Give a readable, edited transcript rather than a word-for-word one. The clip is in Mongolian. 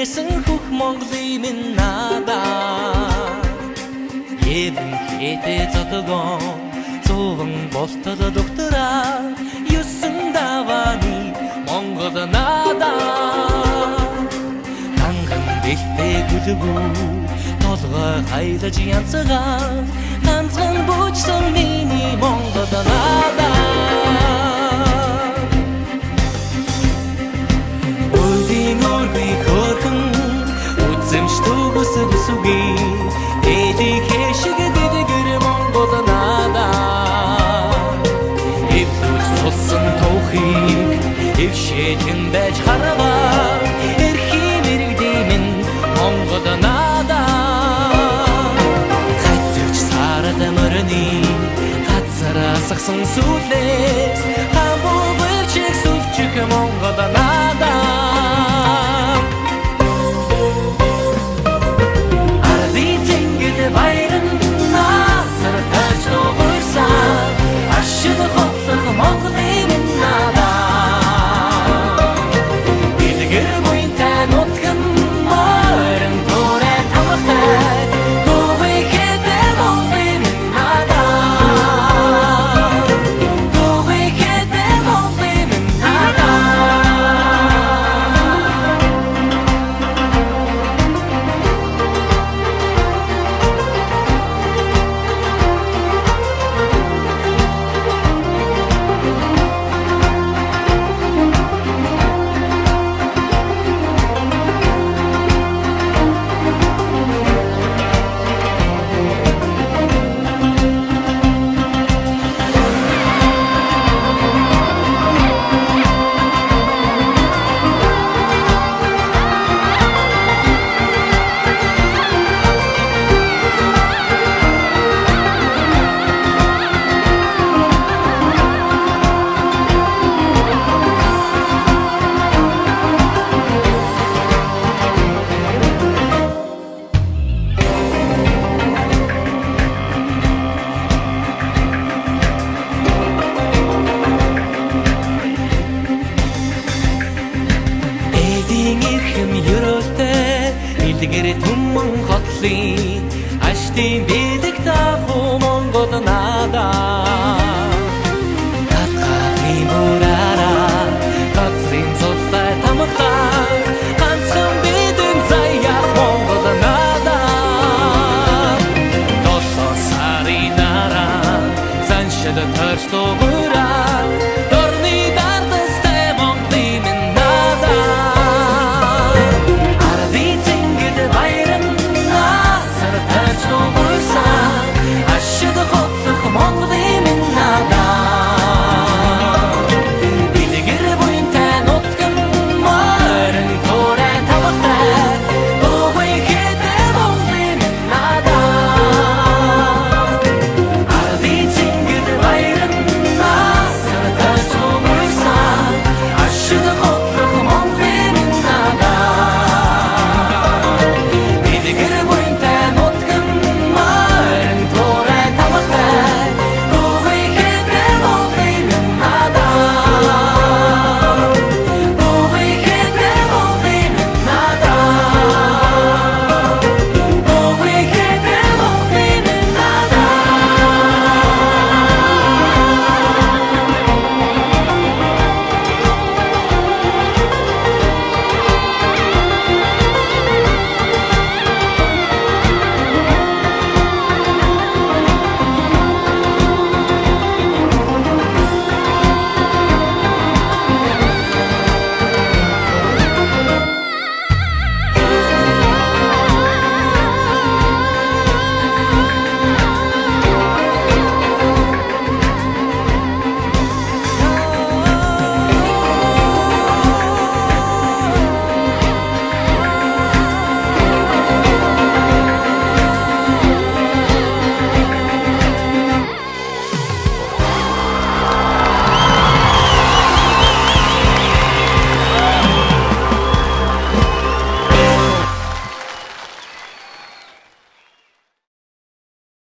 Ирсэн хөх Монголын минь надаа Евэн хэтэ зодогон Зовон болтол доктораа Юусэн даваны Монгол надаа Танган дэлтэй гүлгүү Толгой хайлаж янцгаа Ганцхан бүжсэн миний Монгол надаа Үсүги эди хэшиг дэдгэр Монгол надаа Эвдүүс цусан тоохыг эвшэжин байж харваа Эрхийн иргэдийн Монгол надаа Хатвч сарад мөрөний хацараа сагсан сүлээс Хамбогч сүлчих Монгол надаа Илгэр түмэн хотлын аштын бэлэг дагуу Монгол надаа